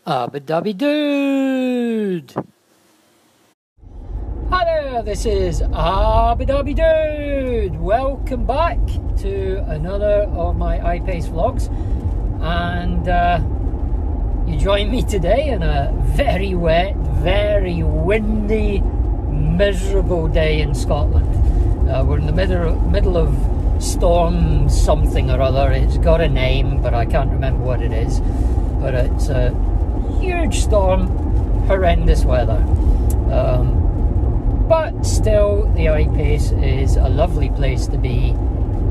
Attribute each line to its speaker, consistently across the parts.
Speaker 1: Abba-dabby dude! Hi there, this is Abba-dabby dude! Welcome back to another of my IPace vlogs, and you join me today in a very wet, very windy, miserable day in Scotland. We're in the middle of storm something or other. It's got a name, but I can't remember what it is. But it's a huge storm, horrendous weather. But still, the IPace is a lovely place to be,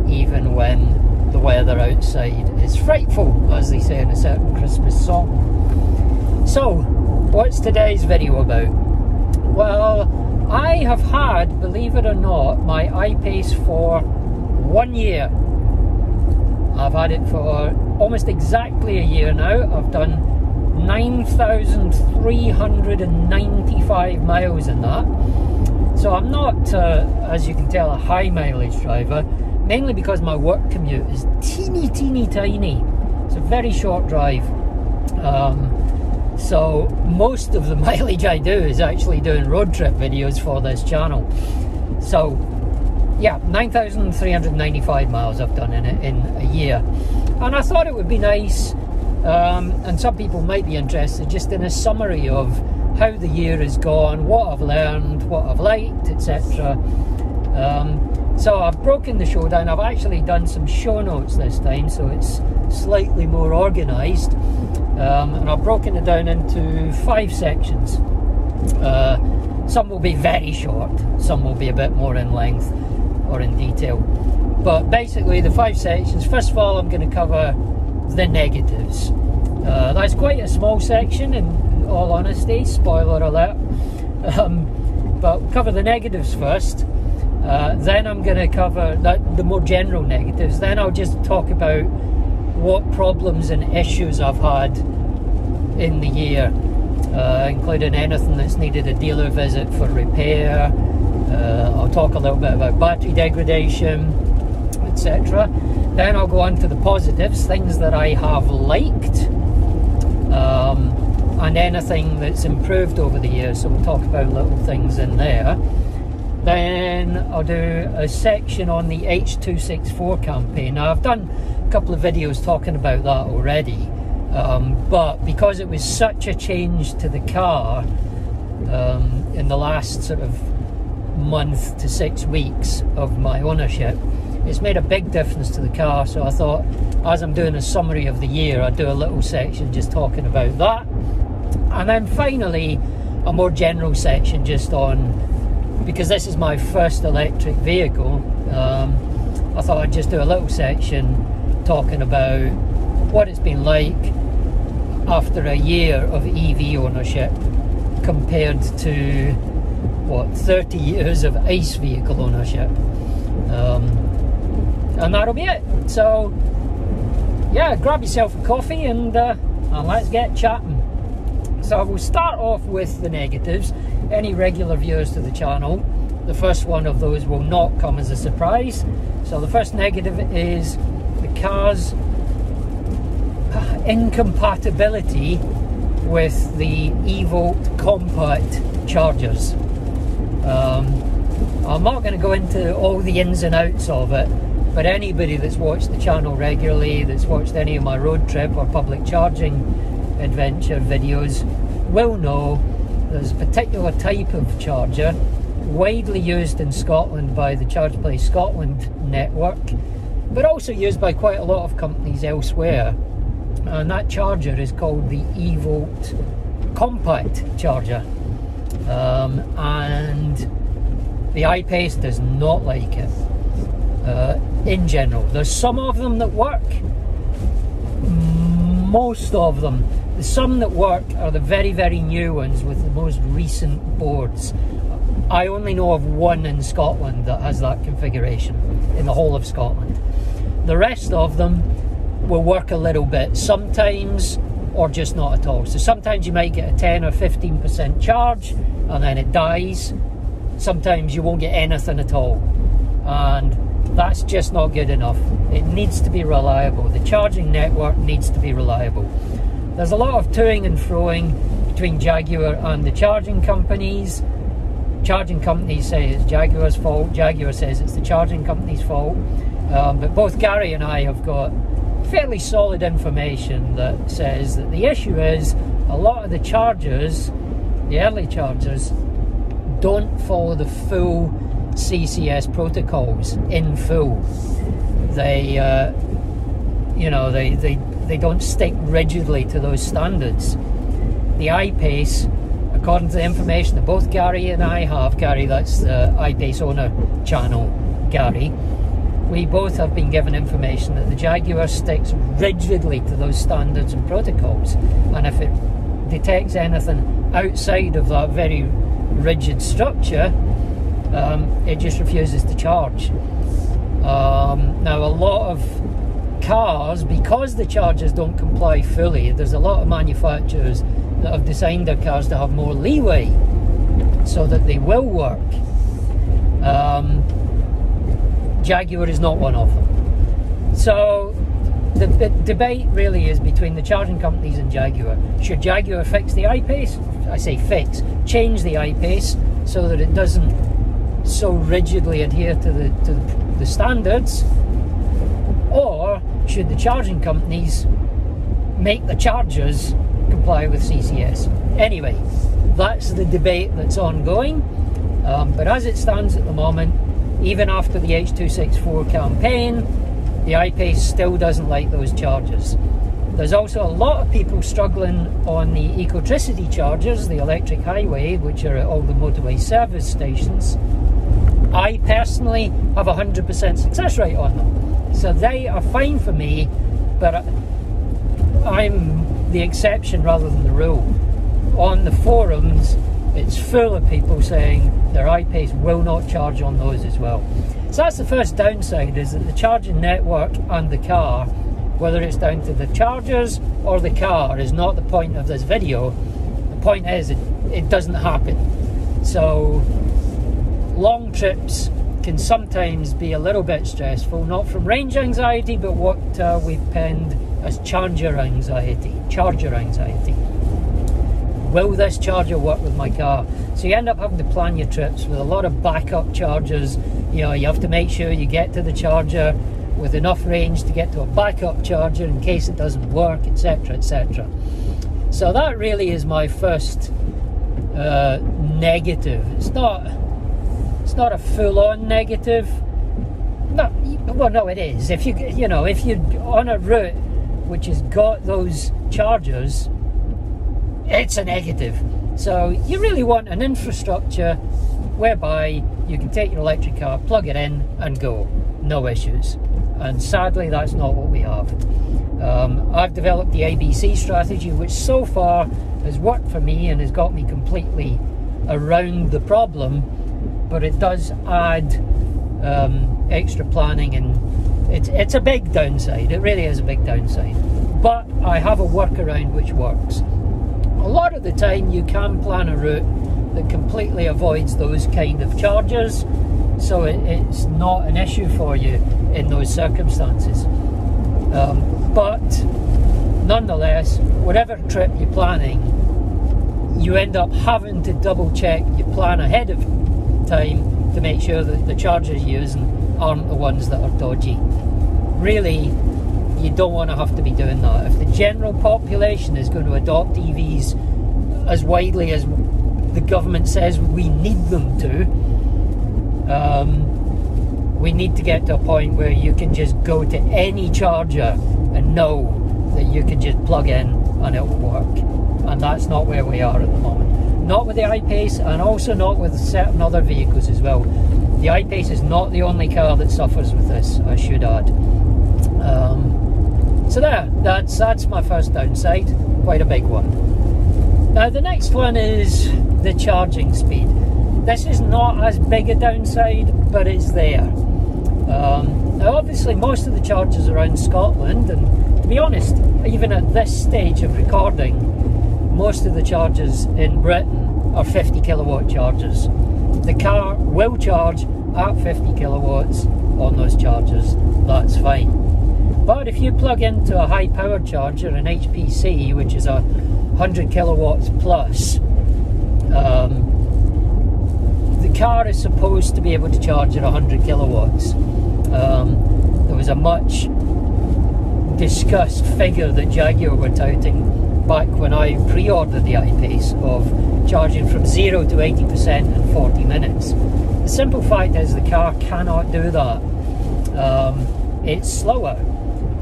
Speaker 1: even when the weather outside is frightful, as they say in a certain Christmas song. So, what's today's video about? Well, I have had, believe it or not, my IPace for 1 year. I've had it for almost exactly a year now. I've done 9,395 miles in that. So I'm not, as you can tell, a high mileage driver, mainly because my work commute is teeny tiny. It's a very short drive. So most of the mileage I do is actually doing road trip videos for this channel. So yeah, 9,395 miles I've done in it in a year. And I thought it would be nice, and some people might be interested, just in a summary of how the year has gone, what I've learned, what I've liked, etc. So I've broken the show down. I've actually done some show notes this time, so it's slightly more organised. And I've broken it down into 5 sections. Some will be very short, some will be a bit more in length or in detail. But basically the 5 sections, first of all I'm going to cover the negatives. That's quite a small section in all honesty, spoiler alert. But we'll cover the negatives first. Then I'm going to cover the more general negatives. Then I'll just talk about what problems and issues I've had in the year, including anything that's needed a dealer visit for repair. I'll talk a little bit about battery degradation, etc. Then I'll go on to the positives, things that I have liked, and anything that's improved over the years. So we'll talk about little things in there. Then I'll do a section on the H264 campaign. Now I've done a couple of videos talking about that already, but because it was such a change to the car in the last sort of month to 6 weeks of my ownership, it's made a big difference to the car. So I thought, as I'm doing a summary of the year, I'd do a little section just talking about that. And then finally a more general section just on, because this is my first electric vehicle, I thought I'd just do a little section talking about what it's been like after a year of EV ownership compared to, what, 30 years of ICE vehicle ownership. And that'll be it. So yeah, grab yourself a coffee and let's get chatting. So we'll start off with the negatives. Any regular viewers to the channel, the first one of those will not come as a surprise. So the first negative is the car's incompatibility with the eVolt compact chargers. I'm not going to go into all the ins and outs of it, but anybody that's watched the channel regularly, that's watched any of my road trip or public charging adventure videos, will know there's a particular type of charger widely used in Scotland by the Carplay Scotland network, but also used by quite a lot of companies elsewhere, and that charger is called the eVolt compact charger, and the IPace does not like it. In general, there's some of them that work, most of them. The some that work are the very new ones with the most recent boards. I only know of one in Scotland that has that configuration in the whole of Scotland. The rest of them will work a little bit sometimes, or just not at all. So sometimes you might get a 10 or 15% charge and then it dies. Sometimes you won't get anything at all, and that's just not good enough. It needs to be reliable. The charging network needs to be reliable. there's a lot of toing and froing between Jaguar and the charging companies. Charging companies say it's Jaguar's fault, Jaguar says it's the charging company's fault, but both Gary and I have got fairly solid information that says that the issue is a lot of the chargers, the early chargers, don't follow the full CCS protocols in full. They they don't stick rigidly to those standards. The IPace, according to the information that both Gary and I have, Gary, that's the IPace owner channel, Gary, we both have been given information that the Jaguar sticks rigidly to those standards and protocols, and if it detects anything outside of that very rigid structure, it just refuses to charge. Now, a lot of cars, because the chargers don't comply fully, there's a lot of manufacturers that have designed their cars to have more leeway so that they will work. Jaguar is not one of them. So the debate really is between the charging companies and Jaguar. Should Jaguar fix the IPace? I say fix, change the IPace so that it doesn't so rigidly adhere to the standards, or should the charging companies make the chargers comply with CCS? Anyway, that's the debate that's ongoing, but as it stands at the moment, even after the H264 campaign, the IPace still doesn't like those chargers. There's also a lot of people struggling on the Ecotricity chargers, the electric highway, which are at all the motorway service stations. I personally have a 100% success rate on them, so they are fine for me, but I'm the exception rather than the rule. On the forums, it's full of people saying their IPace will not charge on those as well. So that's the first downside, is that the charging network and the car, whether it's down to the chargers or the car, is not the point of this video. The point is it doesn't happen. So long trips can sometimes be a little bit stressful, not from range anxiety, but what we've penned as charger anxiety. Will this charger work with my car? So you end up having to plan your trips with a lot of backup chargers. You know, you have to make sure you get to the charger with enough range to get to a backup charger in case it doesn't work, etc, etc. So that really is my first negative. It's not a full-on negative. No, it is. If you're on a route which has got those chargers, it's a negative. So you really want an infrastructure whereby you can take your electric car, plug it in and go, no issues. And sadly, that's not what we have. I've developed the ABC strategy, which so far has worked for me and has got me completely around the problem, but it does add extra planning, and it's a big downside. It really is a big downside, but I have a workaround which works. A lot of the time you can plan a route that completely avoids those kind of chargers, so it's not an issue for you in those circumstances. But nonetheless, whatever trip you're planning, you end up having to double check your plan ahead of time to make sure that the chargers you're using aren't the ones that are dodgy. Really, you don't want to have to be doing that. If the general population is going to adopt EVs as widely as the government says we need them to, we need to get to a point where you can just go to any charger and know that you can just plug in and it will work. And that's not where we are at the moment. Not with the IPace, and also not with certain other vehicles as well. The IPace is not the only car that suffers with this, I should add. So that's my first downside, quite a big one. Now the next one is the charging speed. This is not as big a downside, but it's there. Now obviously most of the chargers around Scotland, and to be honest, even at this stage of recording, most of the chargers in Britain are 50 kilowatt chargers. The car will charge at 50 kilowatts on those chargers, that's fine. But if you plug into a high power charger, an HPC, which is 100 kilowatts plus, the car is supposed to be able to charge at 100 kilowatts. There was a much discussed figure that Jaguar were touting back when I pre-ordered the IPace of charging from 0 to 80% in 40 minutes. The simple fact is the car cannot do that. It's slower.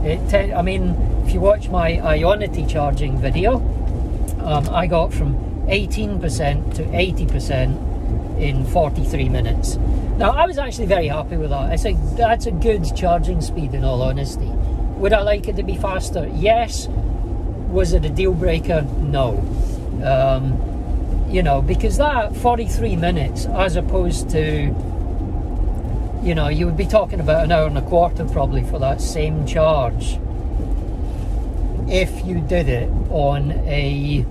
Speaker 1: I mean, if you watch my Ionity charging video, I got from 18% to 80% in 43 minutes. Now, I was actually very happy with that. I think that's a good charging speed, in all honesty. Would I like it to be faster? Yes. Was it a deal breaker? No. You know, because that 43 minutes, as opposed to, you know, you would be talking about an hour and a quarter probably for that same charge if you did it on a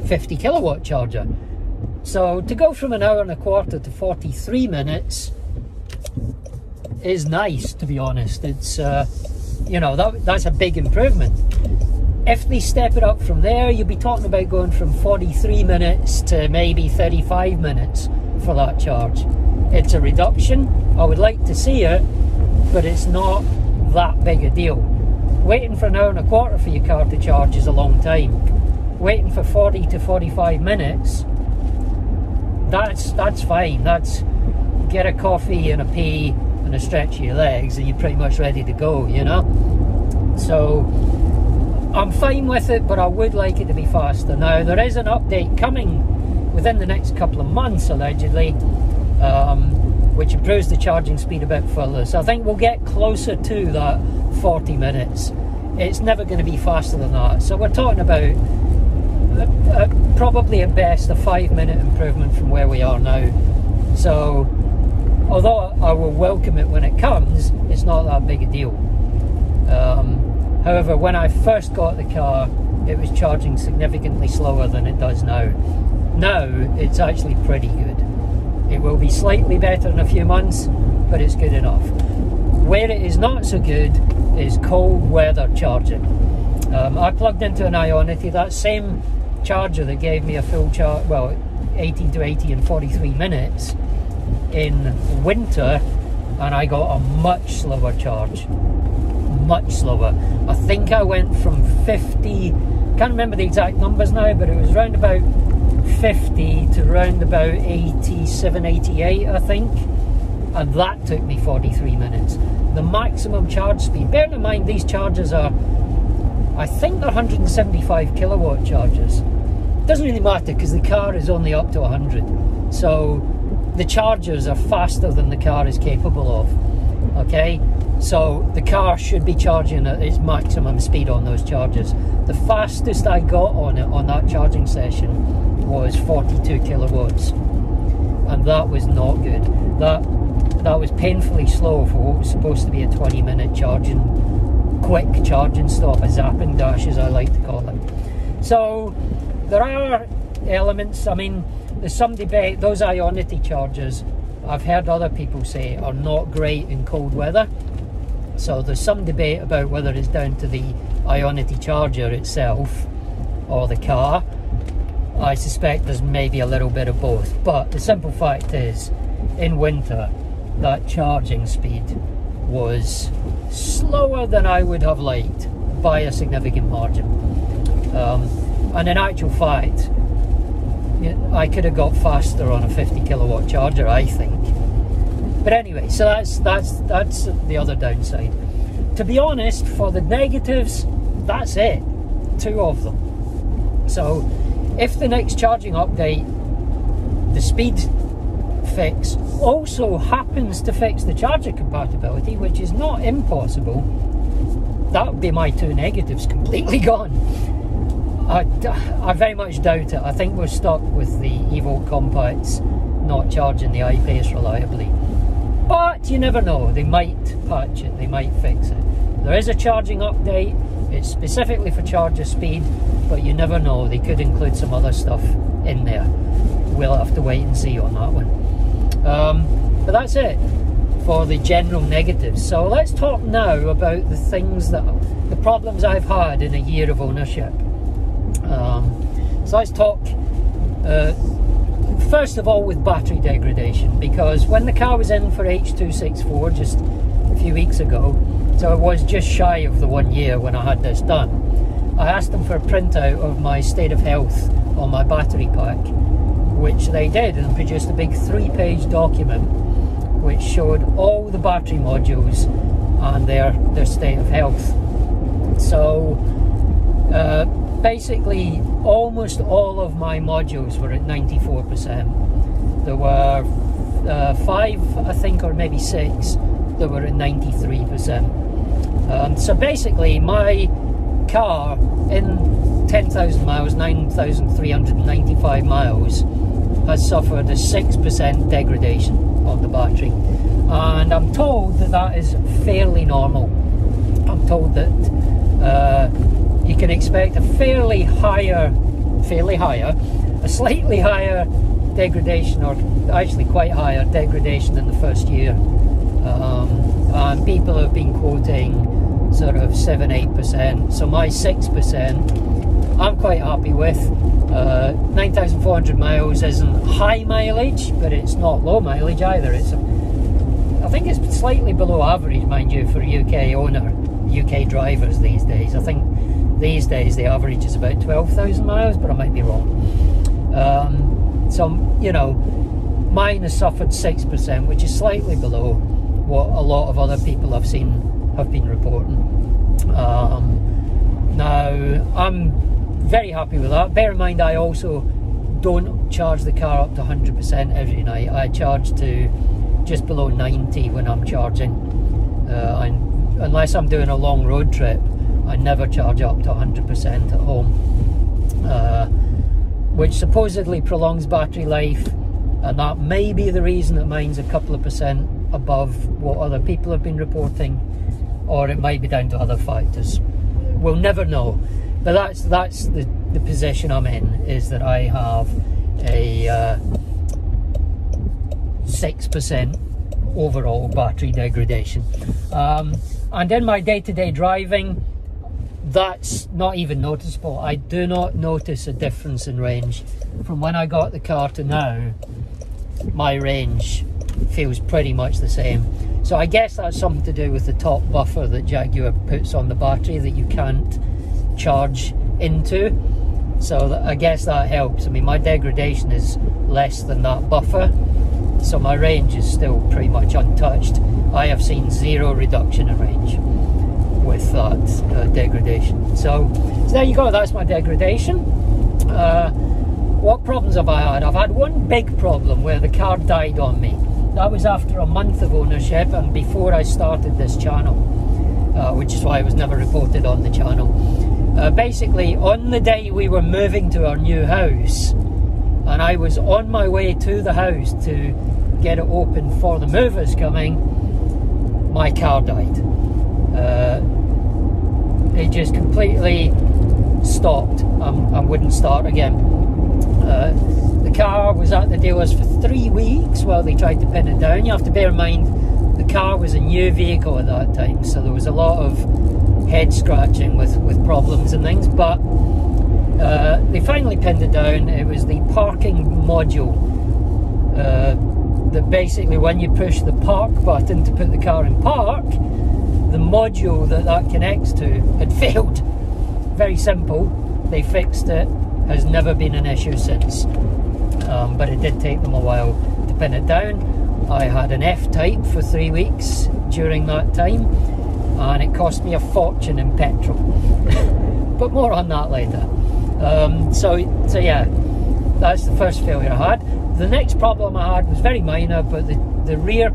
Speaker 1: 50 kilowatt charger. So to go from an hour and a quarter to 43 minutes is nice, to be honest. It's, you know, that's a big improvement. If they step it up from there, you'll be talking about going from 43 minutes to maybe 35 minutes for that charge. It's a reduction. I would like to see it, but it's not that big a deal. Waiting for an hour and a quarter for your car to charge is a long time. Waiting for 40 to 45 minutes, that's fine. That's get a coffee and a pee and a stretch of your legs and you're pretty much ready to go, you know? So I'm fine with it, but I would like it to be faster. Now, there is an update coming within the next couple of months, allegedly, which improves the charging speed a bit further. So I think we'll get closer to that 40 minutes. It's never going to be faster than that. So we're talking about probably at best a 5-minute improvement from where we are now. So although I will welcome it when it comes, it's not that big a deal. However, when I first got the car, it was charging significantly slower than it does now. Now, it's actually pretty good. It will be slightly better in a few months, but it's good enough. Where it is not so good is cold weather charging. I plugged into an Ionity, that same charger that gave me a full charge, well, 18 to 80 in 43 minutes in winter, and I got a much slower charge. Much slower. I think I went from 50, can't remember the exact numbers now, but it was round about 50 to round about 87, 88, I think, and that took me 43 minutes. The maximum charge speed, bearing in mind these chargers are, I think they're 175 kilowatt chargers. Doesn't really matter because the car is only up to 100, so the chargers are faster than the car is capable of. Okay, so the car should be charging at its maximum speed on those chargers. The fastest I got on it on that charging session was 42 kilowatts, and that was not good. That was painfully slow for what was supposed to be a 20-minute charging, quick charging stop, a zapping dash as I like to call it. So there are elements. I mean, there's some debate. Those Ionity chargers, I've heard other people say, are not great in cold weather. So there's some debate about whether it's down to the Ionity charger itself or the car. I suspect there's maybe a little bit of both. But the simple fact is, in winter, that charging speed was slower than I would have liked by a significant margin. And in actual fact, I could have got faster on a 50 kilowatt charger, I think. But anyway, so that's the other downside. To be honest, for the negatives, that's it. 2 of them. So if the next charging update, the speed fix, also happens to fix the charger compatibility, which is not impossible, that would be my 2 negatives completely gone. I very much doubt it. I think we're stuck with the eVolt compacts not charging the IPace reliably. But you never know, they might patch it, they might fix it. There is a charging update, it's specifically for charger speed, but you never know, they could include some other stuff in there. We'll have to wait and see on that one. But that's it. for the general negatives. So let's talk now about the problems I've had in a year of ownership. So let's talk first of all with battery degradation, because when the car was in for H264 just a few weeks ago, so it was just shy of the 1 year when I had this done, I asked them for a printout of my state of health on my battery pack, which they did, and produced a big 3-page document which showed all the battery modules and their state of health. So basically almost all of my modules were at 94%. There were 5, I think, or maybe 6 that were at 93%. So basically my car in 10,000 miles, 9,395 miles, has suffered a 6% degradation on the battery, and I'm told that that is fairly normal. I'm told that you can expect a slightly higher degradation, or actually quite higher degradation in the first year, and people have been quoting sort of 7-8%. So my 6% I'm quite happy with. 9,400 miles isn't high mileage, but it's not low mileage either. I think it's slightly below average, mind you, for UK drivers these days. I think these days the average is about 12,000 miles, but I might be wrong. So, you know, mine has suffered 6%, which is slightly below what a lot of other people I've seen have been reporting. Now, I'm very happy with that. Bear in mind, I also don't charge the car up to 100% every night. I charge to just below 90 when I'm charging. Unless I'm doing a long road trip, I never charge up to 100% at home, which supposedly prolongs battery life, and that may be the reason that mine's a couple of percent above what other people have been reporting, or it might be down to other factors. We'll never know. But that's the position I'm in, is that I have a 6% overall battery degradation. And in my day-to-day driving, that's not even noticeable. I do not notice a difference in range. From when I got the car to now, my range feels pretty much the same. So I guess that's something to do with the top buffer that Jaguar puts on the battery that you can't charge into. So I guess that helps. I mean, my degradation is less than that buffer, so my range is still pretty much untouched. I have seen 0 reduction in range with that degradation. So there you go, that's my degradation. What problems have I had? I've had one big problem where the car died on me. That was after a month of ownership and before I started this channel, which is why it was never reported on the channel. Basically, on the day we were moving to our new house, and I was on my way to the house to get it open for the movers coming, my car died. It just completely stopped and wouldn't start again. The car was at the dealers for 3 weeks while they tried to pin it down. You have to bear in mind, the car was a new vehicle at that time, so there was a lot of head scratching with problems and things, but they finally pinned it down. It was the parking module that basically, when you push the park button to put the car in park, the module that connects to had failed. Very simple. They fixed it. Has never been an issue since, but it did take them a while to pin it down. I had an F-type for 3 weeks during that time, and it cost me a fortune in petrol. But more on that later. So yeah, that's the first failure I had. The next problem I had was very minor, but the rear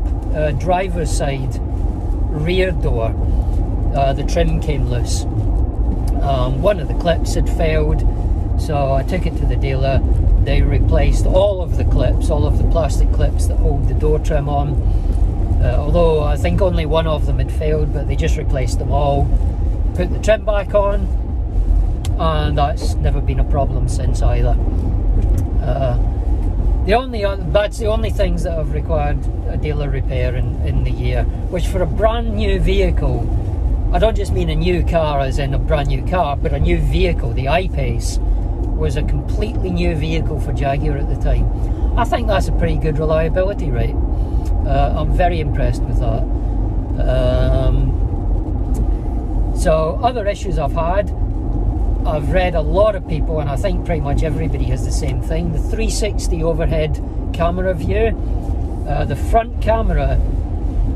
Speaker 1: driver's side rear door, the trim came loose. One of the clips had failed, so I took it to the dealer. They replaced all of the clips, all of the plastic clips that hold the door trim on. Although I think only one of them had failed, but they just replaced them all, put the trim back on, and that's never been a problem since either. That's the only things that have required a dealer repair in the year, which for a brand new vehicle, I don't just mean a new car as in a brand new car, but a new vehicle. The IPace was a completely new vehicle for Jaguar at the time. I think that's a pretty good reliability rate. I'm very impressed with that. So other issues I've had, I've read a lot of people, and I think pretty much everybody has the same thing. The 360 overhead camera view, the front camera,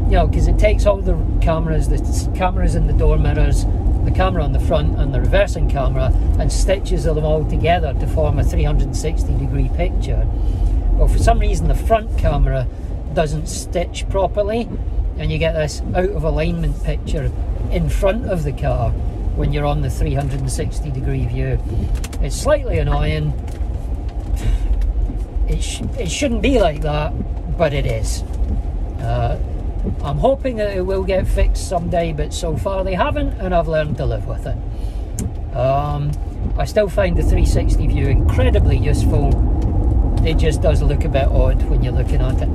Speaker 1: you know, because it takes all the cameras in the door mirrors, the camera on the front and the reversing camera, and stitches them all together to form a 360-degree picture. Well, for some reason the front camera doesn't stitch properly, and you get this out of alignment picture in front of the car when you're on the 360-degree view. It's slightly annoying. It shouldn't be like that, but it is. I'm hoping that it will get fixed someday, but so far they haven't, and I've learned to live with it. I still find the 360 view incredibly useful. It just does look a bit odd when you're looking at it.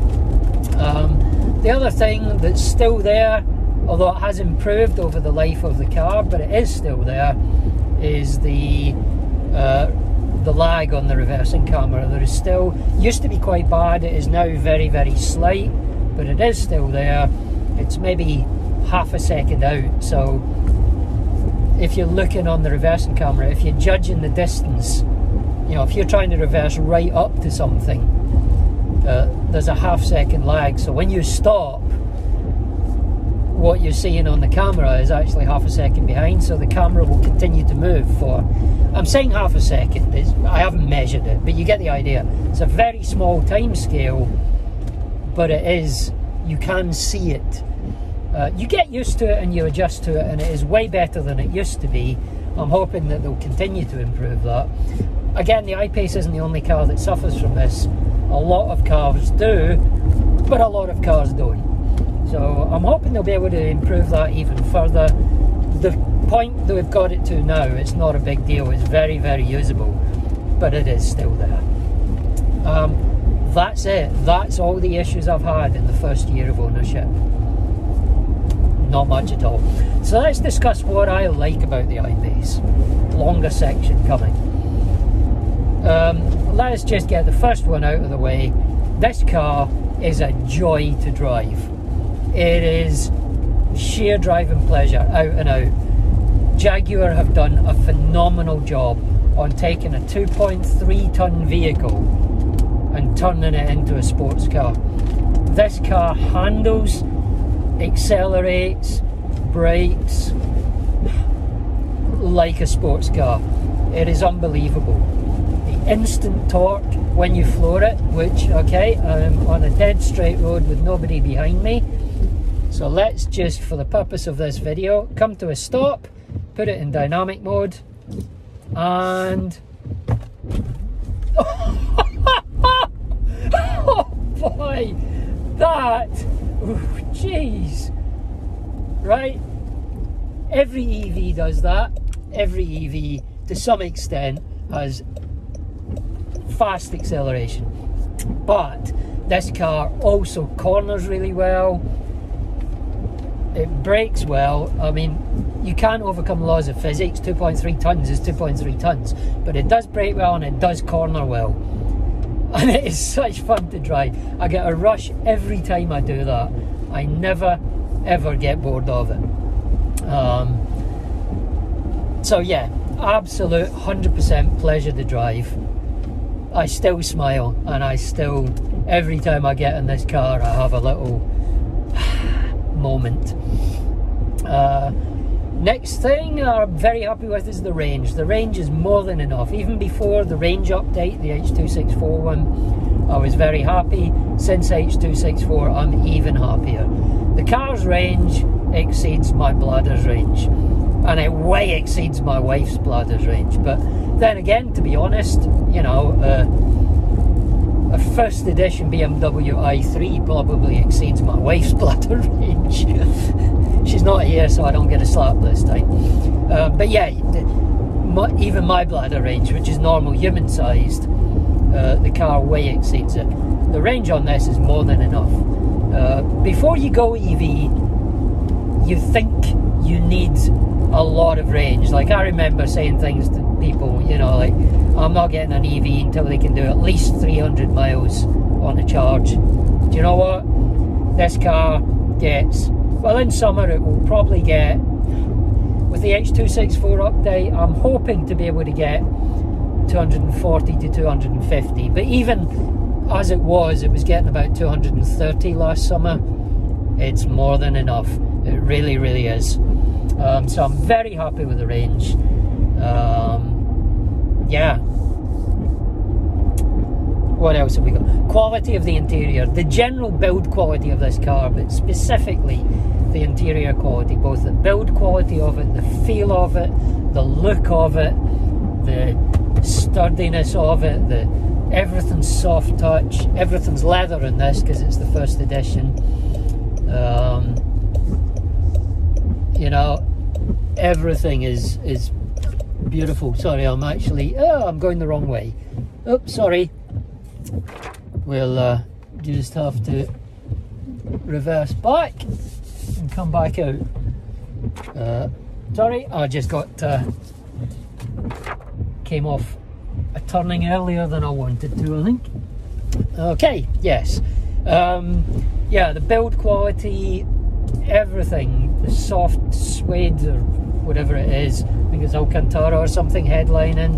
Speaker 1: The other thing that's still there, although it has improved over the life of the car, but it is still there, is the lag on the reversing camera. There is still, used to be quite bad, it is now very, very slight, but it is still there. It's maybe half a second out, so if you're looking on the reversing camera, if you're judging the distance, you know, if you're trying to reverse right up to something, there's a half-second lag, so when you stop, what you're seeing on the camera is actually half a second behind, so the camera will continue to move for, I'm saying half a second, I haven't measured it, but you get the idea. It's a very small time scale, but it is, you can see it. You get used to it and you adjust to it, and it is way better than it used to be. I'm hoping that they'll continue to improve that. Again, the IPace isn't the only car that suffers from this. A lot of cars do, but a lot of cars don't. So I'm hoping they'll be able to improve that even further. The point that we've got it to now, it's not a big deal. It's very, very usable, but it is still there. That's it. That's all the issues I've had in the first year of ownership. Not much at all. So let's discuss what I like about the IPace. Longer section coming. Let's just get the first one out of the way. This car is a joy to drive. It is sheer driving pleasure, out and out. Jaguar have done a phenomenal job on taking a 2.3 ton vehicle and turning it into a sports car. This car handles, accelerates, brakes like a sports car. It is unbelievable. The instant torque when you floor it, which, okay, I'm on a dead straight road with nobody behind me. So let's just, for the purpose of this video, come to a stop, put it in dynamic mode, and... Oh boy! That... Jeez! Right? Every EV does that. Every EV, to some extent, has fast acceleration. But this car also corners really well. It brakes well. I mean, you can't overcome laws of physics. 2.3 tons is 2.3 tons. But it does brake well and it does corner well. And it is such fun to drive. I get a rush every time I do that. I never, ever get bored of it. So yeah, absolute 100% pleasure to drive. I still smile, and I still, every time I get in this car, I have a little moment. Next thing I'm very happy with is the range. The range is more than enough. Even before the range update, the H264 one, I was very happy. Since H264, I'm even happier. The car's range exceeds my bladder's range, and it way exceeds my wife's bladder's range. But then again, to be honest, you know, a first edition BMW i3 probably exceeds my wife's bladder range. She's not here, so I don't get a slap this time. But yeah, even my bladder range, which is normal human sized, the car way exceeds it. The range on this is more than enough. Before you go EV, you think you need a lot of range. Like, I remember saying things to people, you know, like, I'm not getting an EV until they can do at least 300 miles on a charge. Do you know what? This car gets, well, in summer it will probably get, with the H264 update, I'm hoping to be able to get 240 to 250, but even as it was getting about 230 last summer. It's more than enough. It really, really is. So I'm very happy with the range. Yeah. What else have we got? Quality of the interior. The general build quality of this car, but specifically the interior quality. Both the build quality of it, the feel of it, the look of it, the sturdiness of it, everything's soft touch. Everything's leather in this because it's the first edition. You know, everything is beautiful. Sorry, I'm going the wrong way. Oops, sorry. We'll just have to reverse back and come back out. Sorry, I just got came off a turning earlier than I wanted to, I think. Okay, yes. Yeah, the build quality, everything, the soft suede or whatever it is, I think it's Alcantara or something headlining,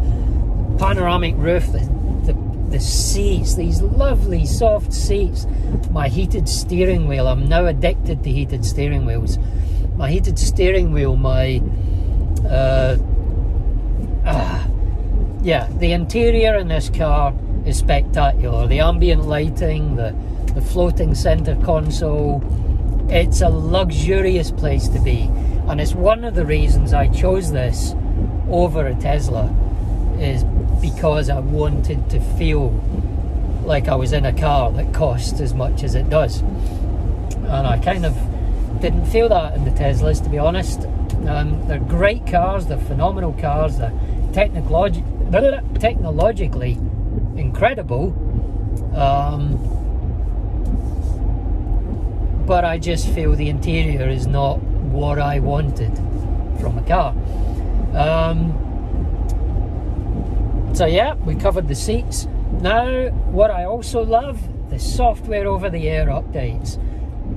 Speaker 1: panoramic roof, the seats, these lovely soft seats, my heated steering wheel. I'm now addicted to heated steering wheels. My heated steering wheel, yeah, the interior in this car is spectacular. The ambient lighting, the floating center console, it's a luxurious place to be, and it's one of the reasons I chose this over a Tesla, is because I wanted to feel like I was in a car that costs as much as it does, and I kind of didn't feel that in the Teslas, to be honest. They're great cars, they're phenomenal cars, they're technologically incredible, but I just feel the interior is not what I wanted from a car. So yeah, we covered the seats. Now, what I also love, the software over-the-air updates.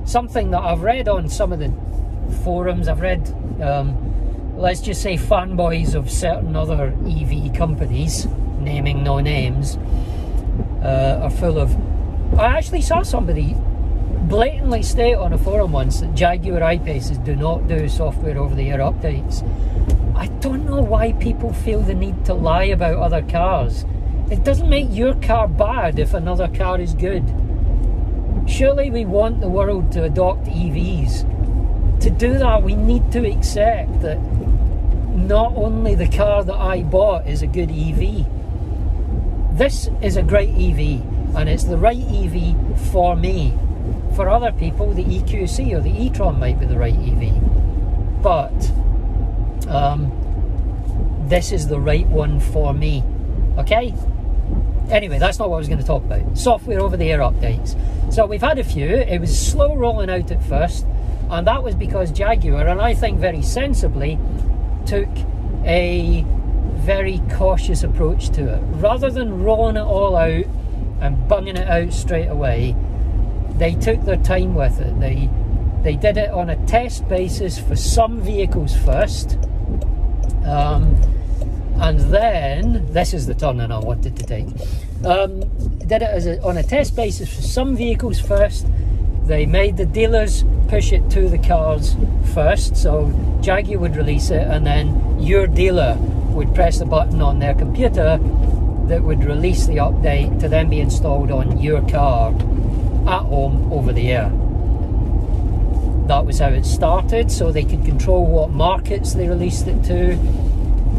Speaker 1: Something that I've read on some of the forums. I've read, let's just say, fanboys of certain other EV companies, naming no names, are full of... I actually saw somebody blatantly state on a forum once that Jaguar I-Paces do not do software over-the-air updates. I don't know why people feel the need to lie about other cars. It doesn't make your car bad if another car is good. Surely we want the world to adopt EVs. To do that, we need to accept that not only the car that I bought is a good EV. This is a great EV, and it's the right EV for me. For other people, the EQC or the e-tron might be the right EV. But this is the right one for me. Okay? Anyway, that's not what I was going to talk about. Software over-the-air updates. So we've had a few. It was slow rolling out at first, and that was because Jaguar, and I think very sensibly, took a very cautious approach to it. Rather than rolling it all out and bunging it out straight away, they took their time with it. They did it on a test basis for some vehicles first, and then, this is the turning I wanted to take, did it on a test basis for some vehicles first. They made the dealers push it to the cars first, so Jaguar would release it, and then your dealer would press the button on their computer that would release the update to then be installed on your car at home over the air. That was how it started, so they could control what markets they released it to.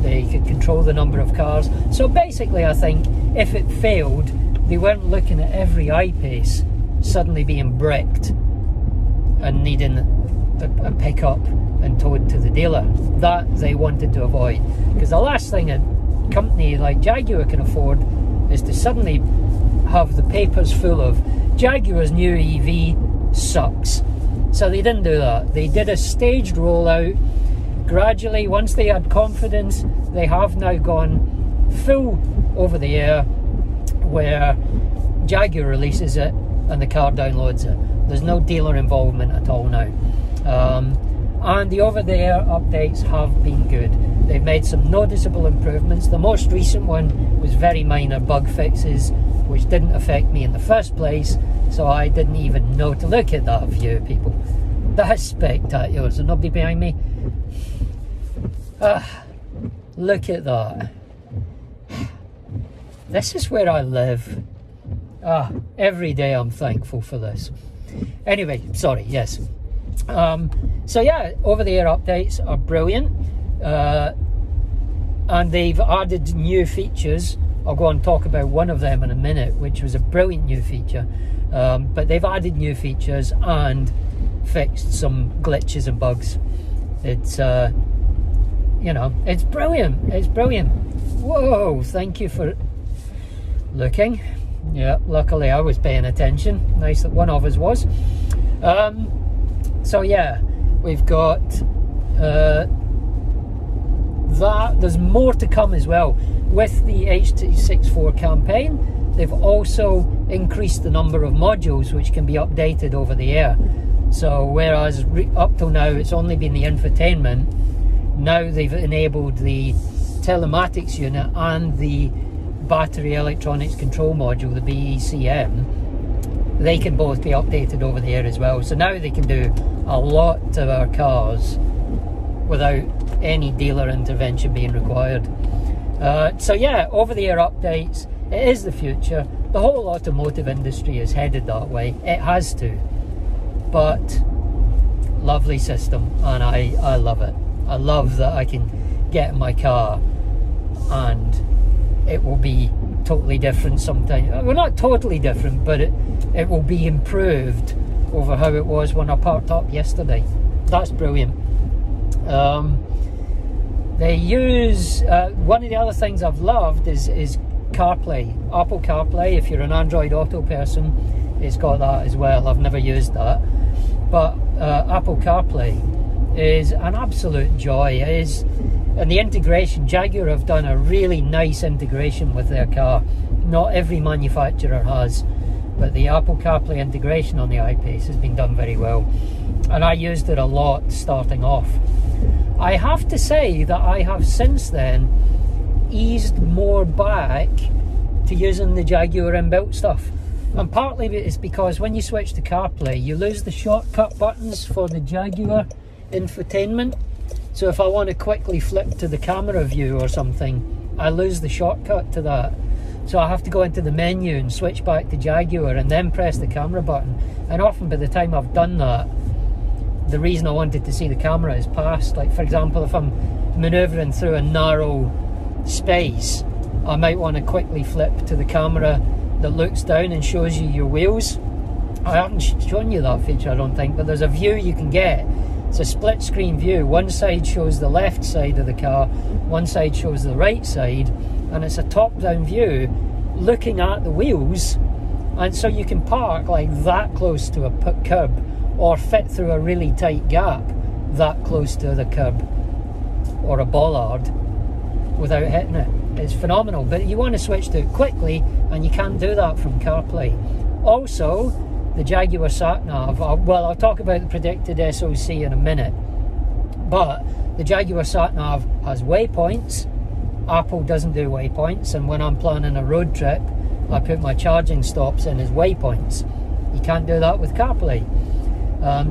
Speaker 1: They could control the number of cars. So basically, I think if it failed, they weren't looking at every I-Pace suddenly being bricked and needing a pickup and towed to the dealer. That they wanted to avoid, because the last thing a company like Jaguar can afford is to suddenly have the papers full of Jaguar's new EV sucks. So they didn't do that. They did a staged rollout. Gradually, once they had confidence, they have now gone full over the air, where Jaguar releases it and the car downloads it. There's no dealer involvement at all now. And the over-the-air updates have been good. They've made some noticeable improvements. The most recent one was very minor bug fixes, which didn't affect me in the first place, so I didn't even know to look at that view, people. That's spectacular. Is there nobody behind me? Look at that. This is where I live. Every day I'm thankful for this. Anyway, sorry, yes. So yeah, over-the-air updates are brilliant, and they've added new features. I'll go and talk about one of them in a minute, which was a brilliant new feature, but they've added new features and fixed some glitches and bugs. It's you know, it's brilliant. It's brilliant. Whoa, thank you for looking. Yeah, luckily I was paying attention. Nice that one of us was. So yeah, we've got that. There's more to come as well. With the H264 campaign, they've also increased the number of modules which can be updated over the air. So whereas up till now it's only been the infotainment, now they've enabled the telematics unit and the battery electronics control module, the BECM. They can both be updated over the air as well. So now they can do a lot to our cars without any dealer intervention being required. So yeah, over-the-air updates, it is the future. The whole automotive industry is headed that way. It has to. But lovely system, and I love it. I love that I can get in my car and it will be totally different sometimes. Well, not totally different, but it will be improved over how it was when I parked up yesterday. That's brilliant. They use one of the other things I've loved is CarPlay. Apple CarPlay. If you're an Android Auto person, it's got that as well. I've never used that, but Apple CarPlay is an absolute joy. It is, and the integration, Jaguar have done a really nice integration with their car. Not every manufacturer has, but the Apple CarPlay integration on the IPace has been done very well, and I used it a lot starting off. I have to say that I have since then eased more back to using the Jaguar inbuilt stuff, and partly it's because when you switch to CarPlay you lose the shortcut buttons for the Jaguar infotainment. So if I want to quickly flip to the camera view or something, I lose the shortcut to that. So I have to go into the menu and switch back to Jaguar and then press the camera button. And often by the time I've done that, the reason I wanted to see the camera is past. Like for example, if I'm manoeuvring through a narrow space, I might want to quickly flip to the camera that looks down and shows you your wheels. I haven't shown you that feature, I don't think, but there's a view you can get. It's a split screen view. One side shows the left side of the car, one side shows the right side, and it's a top-down view looking at the wheels, and so you can park like that close to a curb or fit through a really tight gap that close to the curb or a bollard without hitting it. It's phenomenal, but you want to switch to it quickly and you can't do that from CarPlay. Also, the Jaguar Sat-Nav, well, I'll talk about the predicted SoC in a minute, but the Jaguar Sat-Nav has waypoints. Apple doesn't do waypoints, and when I'm planning a road trip, I put my charging stops in as waypoints. You can't do that with CarPlay.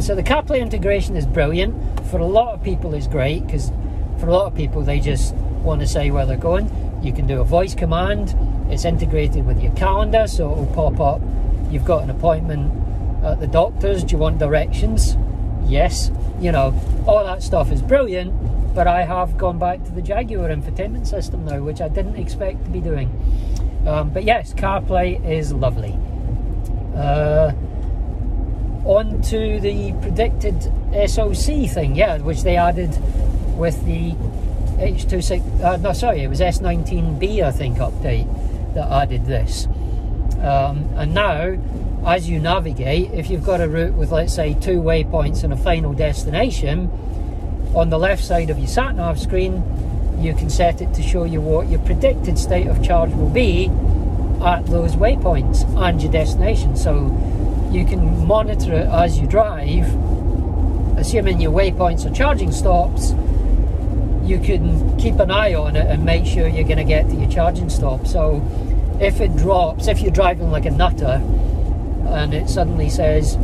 Speaker 1: So the CarPlay integration is brilliant. For a lot of people it's great, because for a lot of people they just want to say where they're going. You can do a voice command. It's integrated with your calendar, so it will pop up. You've got an appointment at the doctor's. Do you want directions? Yes. You know, all that stuff is brilliant, but I have gone back to the Jaguar infotainment system now, which I didn't expect to be doing. But yes, CarPlay is lovely. On to the predicted SoC thing, yeah, which they added with the H26, no sorry, it was S19B I think update. that added this. And now, as you navigate, if you've got a route with, let's say, 2 waypoints and a final destination, on the left side of your sat-nav screen, you can set it to show you what your predicted state of charge will be at those waypoints and your destination. So you can monitor it as you drive, assuming your waypoints are charging stops. You can keep an eye on it and make sure you're going to get to your charging stop. So if it drops, if you're driving like a nutter and it suddenly says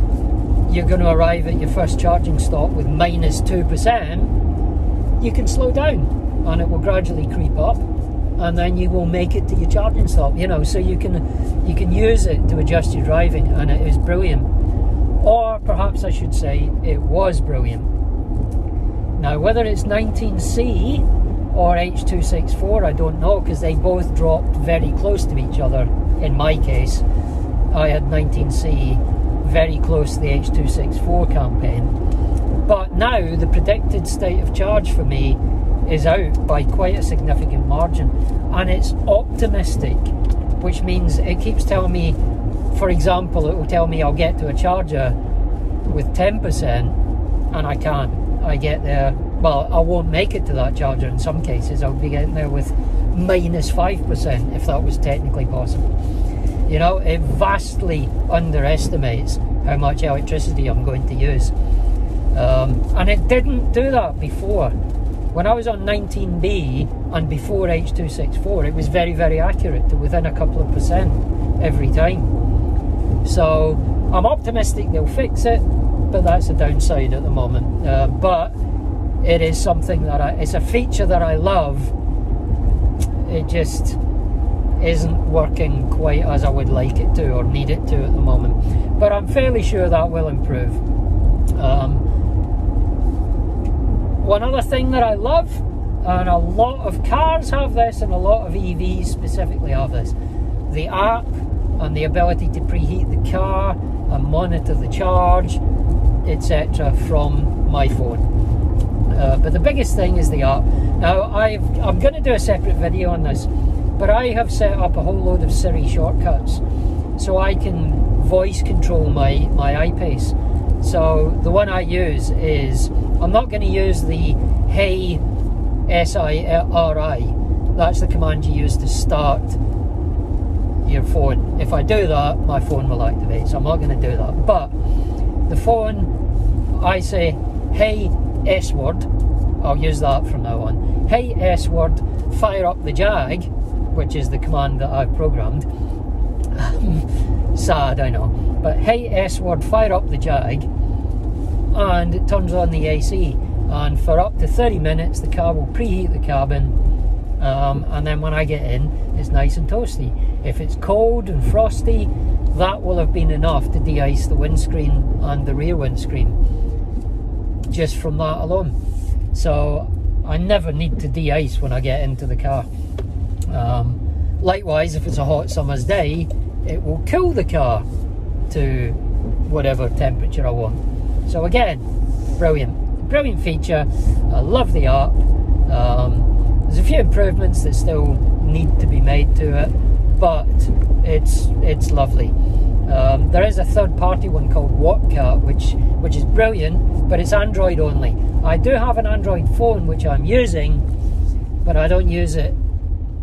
Speaker 1: you're going to arrive at your first charging stop with -2%, you can slow down and it will gradually creep up, and then you will make it to your charging stop, you know. So you can use it to adjust your driving, and it is brilliant. Or perhaps I should say it was brilliant. Now, whether it's 19C or H.264, I don't know, because they both dropped very close to each other. In my case, I had 19C very close to the H.264 campaign. But now the predicted state of charge for me is out by quite a significant margin, and it's optimistic, which means it keeps telling me, for example, it will tell me I'll get to a charger with 10%, and I can't. I get there, well, I won't make it to that charger in some cases. I'll be getting there with -5%, if that was technically possible. You know, it vastly underestimates how much electricity I'm going to use. And it didn't do that before. When I was on 19B and before H.264, it was very, very accurate, to within a couple of percent every time. So I'm optimistic they'll fix it, but that's a downside at the moment. But it is something that it's a feature that I love. It just isn't working quite as I would like it to or need it to at the moment. But I'm fairly sure that will improve. One other thing that I love, and a lot of cars have this and a lot of EVs specifically have this, the app and the ability to preheat the car and monitor the charge, etc. from my phone. But the biggest thing is the app. Now, I'm going to do a separate video on this, but I have set up a whole load of Siri shortcuts so I can voice control my IPace. So the one I use is, I'm not going to use the Hey SIRI. That's the command you use to start your phone. If I do that, my phone will activate, so I'm not going to do that. But the phone, I say, Hey S word, I'll use that from now on. Hey S word, fire up the Jag, which is the command that I've programmed. Sad, I know. But hey S word, fire up the Jag, and it turns on the AC. And for up to 30 minutes, the car will preheat the cabin. And then when I get in, it's nice and toasty. If it's cold and frosty, that will have been enough to de-ice the windscreen and the rear windscreen, just from that alone. So I never need to de-ice when I get into the car. Likewise, if it's a hot summer's day, it will cool the car to whatever temperature I want. So again, brilliant feature. I love the app. There's a few improvements that still need to be made to it, but it's lovely. There is a third-party one called Wattcat, which is brilliant, but it's Android only. I do have an Android phone which I'm using, but I don't use it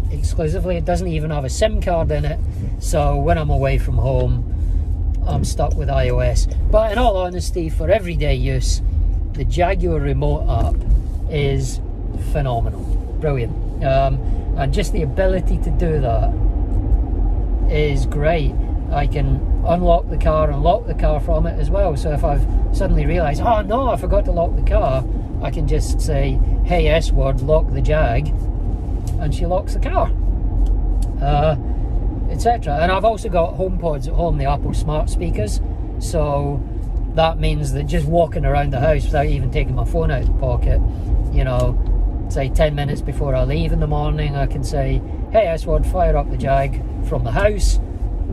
Speaker 1: exclusively. It doesn't even have a SIM card in it, so when I'm away from home, I'm stuck with iOS. But in all honesty, for everyday use, the Jaguar remote app is phenomenal, brilliant, and just the ability to do that is great. I can unlock the car and lock the car from it as well. So if I've suddenly realised, oh no, I forgot to lock the car, I can just say, hey S word, lock the Jag, and she locks the car, etc. And I've also got HomePods at home, the Apple smart speakers, so that means that just walking around the house without even taking my phone out of the pocket, you know, say 10 minutes before I leave in the morning, I can say, hey S word, fire up the Jag from the house,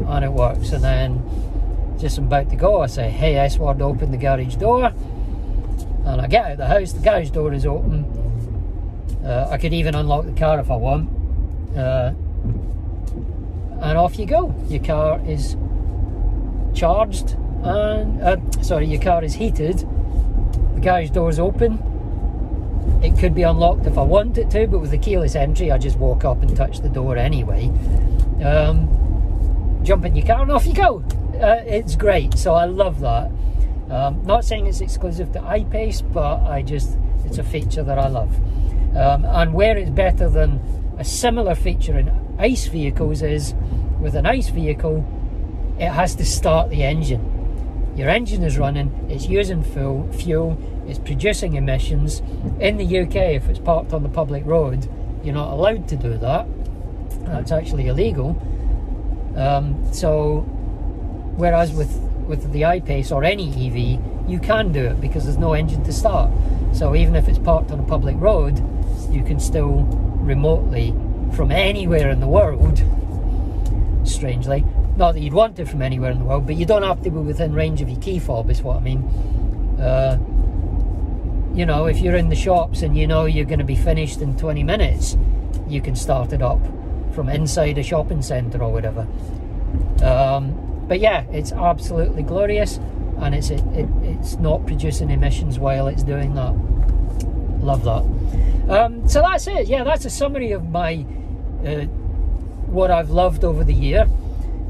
Speaker 1: and it works. And then just about to go, I say, hey S word, open the garage door, and I get out of the house, the garage door is open. I could even unlock the car if I want, and off you go. Your car is charged, and sorry, your car is heated, the garage door's open. It could be unlocked if I want it to, but with the keyless entry I just walk up and touch the door anyway. Jump in your car and off you go. It's great, so I love that. Not saying it's exclusive to IPace, but it's a feature that I love. And where it's better than a similar feature in ICE vehicles is, with an ICE vehicle, it has to start the engine. Your engine is running, it's using fuel, it's producing emissions. In the UK, if it's parked on the public road, you're not allowed to do that. That's actually illegal. So, whereas with the IPace or any EV, you can do it because there's no engine to start. So even if it's parked on a public road, you can still remotely, from anywhere in the world, strangely, not that you'd want it from anywhere in the world, but you don't have to be within range of your key fob, is what I mean. You know, if you're in the shops and you know you're going to be finished in 20 minutes, you can start it up from inside a shopping centre or whatever. But yeah, it's absolutely glorious, and it's not producing emissions while it's doing that. Love that. So that's it. Yeah, that's a summary of my what I've loved over the year.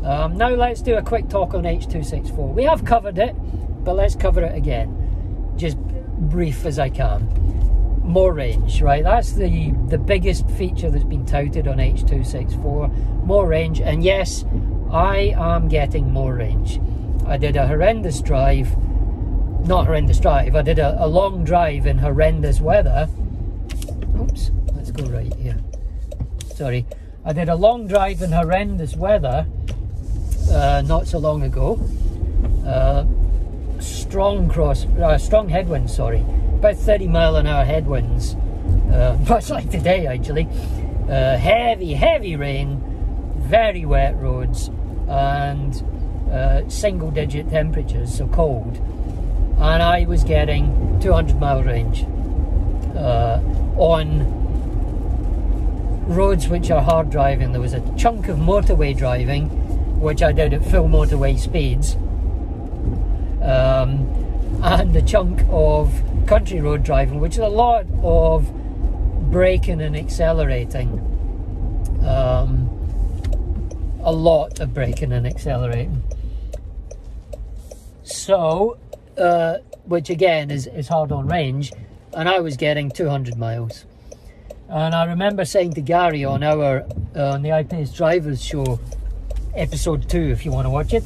Speaker 1: Now let's do a quick talk on H.264. We have covered it, but let's cover it again, just brief as I can. More range, right? That's the biggest feature that's been touted on H.264. More range, and yes, I am getting more range. I did a horrendous drive, not horrendous drive, I did a long drive in horrendous weather. Oops, let's go right here. Sorry. I did a long drive in horrendous weather not so long ago. Strong headwinds, sorry. About 30-mile-an-hour headwinds. Much like today, actually. Heavy rain, very wet roads, and single-digit temperatures, so cold. And I was getting 200-mile range on roads which are hard driving. There was a chunk of motorway driving, which I did at full motorway speeds, and a chunk of country road driving, which is a lot of braking and accelerating. A lot of braking and accelerating. So, which again is hard on range, and I was getting 200 miles. And I remember saying to Gary on the IPace Drivers Show, episode 2, if you want to watch it.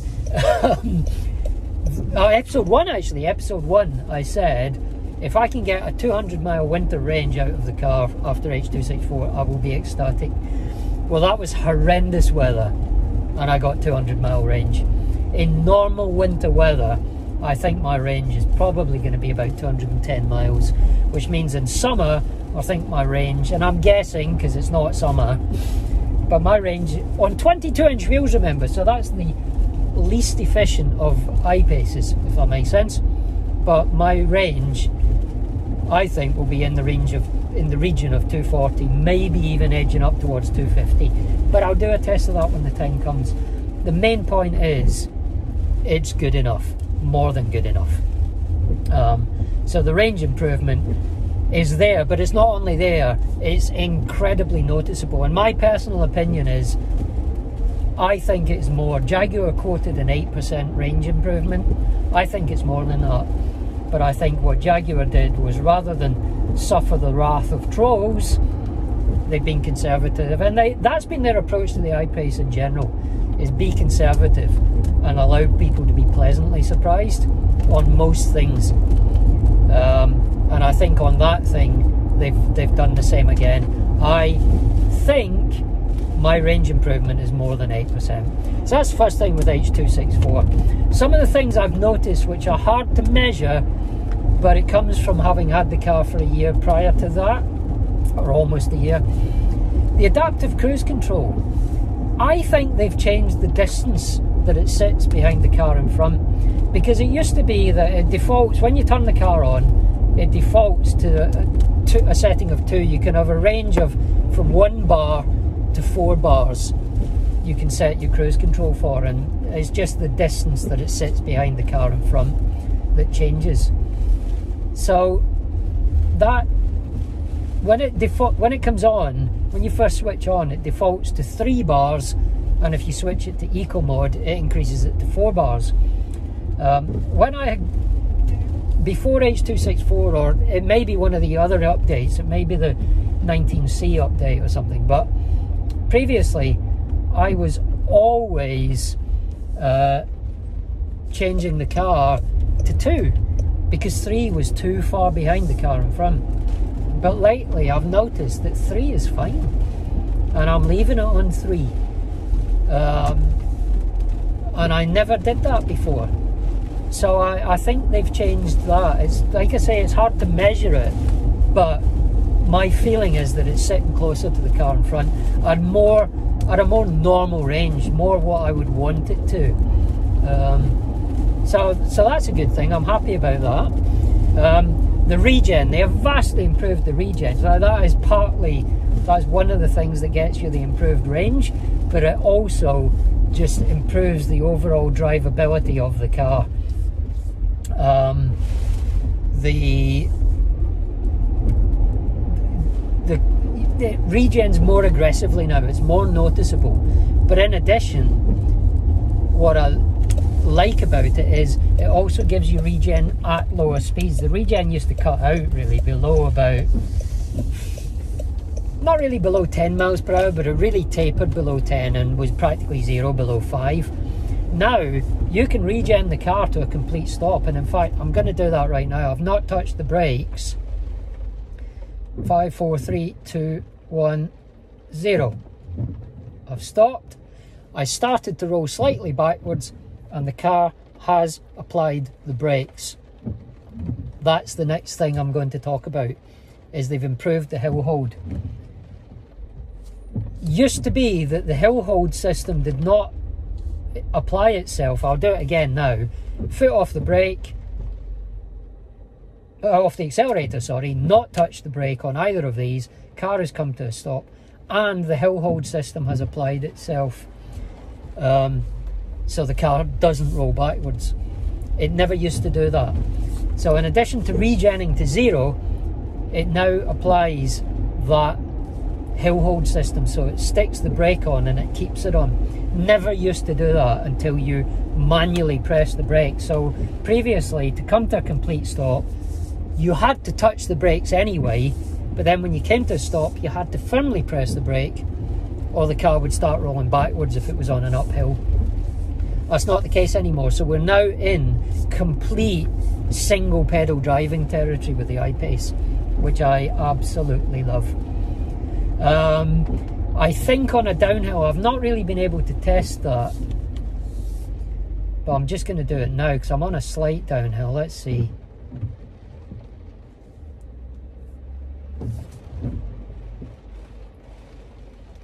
Speaker 1: Episode 1, actually, episode 1, I said, if I can get a 200-mile winter range out of the car after H.264, I will be ecstatic. Well, that was horrendous weather, and I got 200-mile range. In normal winter weather, I think my range is probably going to be about 210 miles, which means in summer, I think my range, and I'm guessing because it's not summer, but my range on 22-inch wheels, remember, so that's the least efficient of IPaces, if that makes sense. But my range, I think, will be in the region of 240, maybe even edging up towards 250. But I'll do a test of that when the time comes. The main point is, it's good enough, more than good enough. So the range improvement is there, but it's not only there, it's incredibly noticeable. And my personal opinion is, I think it's more. Jaguar quoted an 8% range improvement. I think it's more than that. But I think what Jaguar did was, rather than suffer the wrath of trolls, they've been conservative. And that's been their approach to the IPace in general, is be conservative and allow people to be pleasantly surprised on most things. And I think on that thing, they've done the same again. I think my range improvement is more than 8%. So that's the first thing with H.264. Some of the things I've noticed which are hard to measure, but it comes from having had the car for a year prior to that, or almost a year. The adaptive cruise control. I think they've changed the distance that it sits behind the car in front, because it used to be that it defaults, when you turn the car on, it defaults to a setting of 2. You can have a range of from 1 bar to 4 bars. you can set your cruise control for, and it's just the distance that it sits behind the car in front that changes. So that when it comes on, when you first switch on, it defaults to 3 bars, and if you switch it to eco mode, it increases it to 4 bars. Before H.264, or it may be one of the other updates, it may be the 19C update or something, but previously I was always changing the car to 2 because 3 was too far behind the car in front. But lately I've noticed that 3 is fine, and I'm leaving it on 3. And I never did that before. So I think they've changed that. It's like I say, it's hard to measure it, but my feeling is that it's sitting closer to the car in front at a more normal range, more what I would want it to. So that's a good thing. I'm happy about that. The regen, they have vastly improved the regen. So that's one of the things that gets you the improved range, but it also just improves the overall drivability of the car. The regen's more aggressively now, it's more noticeable. But in addition, what I like about it is it also gives you regen at lower speeds. The regen used to cut out really below about, not really below 10 miles per hour, but it really tapered below 10 and was practically 0 below 5. Now you can regen the car to a complete stop, and in fact I'm going to do that right now. I've not touched the brakes. 5, 4, 3, 2, 1, 0. I've stopped. I started to roll slightly backwards, and the car has applied the brakes. That's the next thing I'm going to talk about, is they've improved the hill hold. Used to be that the hill hold system did not apply itself. I'll do it again now. Foot off the brake, off the accelerator, sorry, not touch the brake on either of these, car has come to a stop, and the hill hold system has applied itself, so the car doesn't roll backwards. It never used to do that. So in addition to regenning to 0, it now applies that hill hold system, so it sticks the brake on and it keeps it on. Never used to do that until you manually press the brake. So previously, to come to a complete stop, you had to touch the brakes anyway, but then when you came to a stop, you had to firmly press the brake, or the car would start rolling backwards if it was on an uphill. That's not the case anymore. So we're now in complete single pedal driving territory with the IPace, which I absolutely love. I think on a downhill, I've not really been able to test that, but I'm just going to do it now because I'm on a slight downhill. Let's see.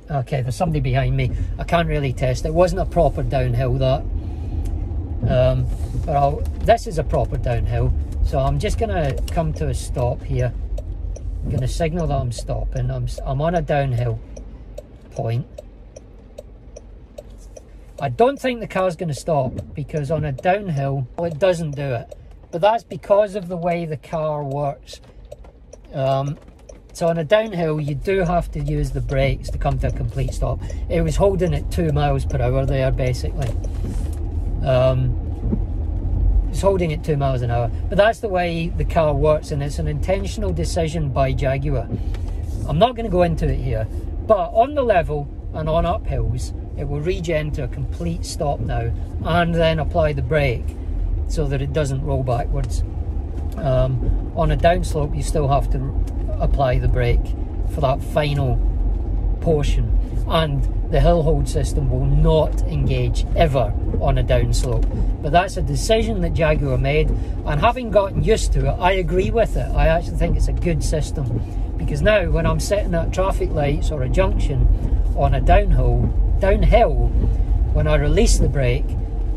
Speaker 1: Okay, there's somebody behind me. I can't really test. It wasn't a proper downhill, that. But this is a proper downhill, so I'm just going to come to a stop here. I'm going to signal that I'm stopping. I'm on a downhill point. I don't think the car's going to stop, because on a downhill, well, it doesn't do it. But that's because of the way the car works. So on a downhill, you do have to use the brakes to come to a complete stop. It was holding at 2 miles per hour there, basically. It's holding at 2 miles an hour. But that's the way the car works, and it's an intentional decision by Jaguar. I'm not going to go into it here, but on the level and on uphills, it will regen to a complete stop now, and then apply the brake so that it doesn't roll backwards. On a downslope, you still have to apply the brake for that final portion, and the hill hold system will not engage ever on a downslope. But that's a decision that Jaguar made, and having gotten used to it, I agree with it. I actually think it's a good system, because now when I'm sitting at traffic lights or a junction on a downhill, when I release the brake,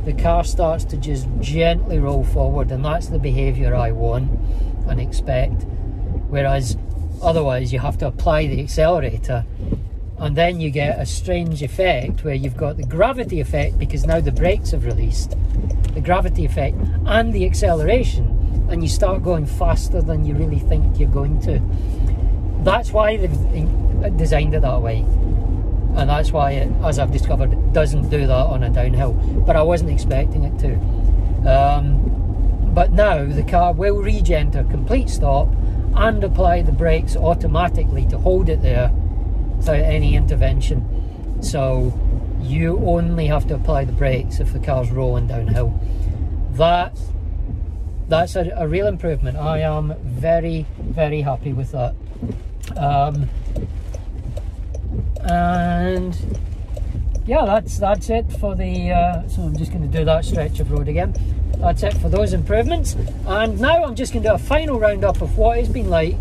Speaker 1: the car starts to just gently roll forward, and that's the behaviour I want and expect. Whereas otherwise you have to apply the accelerator and then you get a strange effect where you've got the gravity effect, because now the brakes have released the gravity effect and the acceleration, and you start going faster than you really think you're going to. That's why they've designed it that way, and that's why it, as I've discovered, it doesn't do that on a downhill, but I wasn't expecting it to. But now the car will regen to a complete stop and apply the brakes automatically to hold it there without any intervention. So you only have to apply the brakes if the car's rolling downhill. That's a real improvement. I am very, very happy with that. And yeah, that's it for the so I'm just going to do that stretch of road again. That's it for those improvements, and now I'm just going to do a final roundup of what it's been like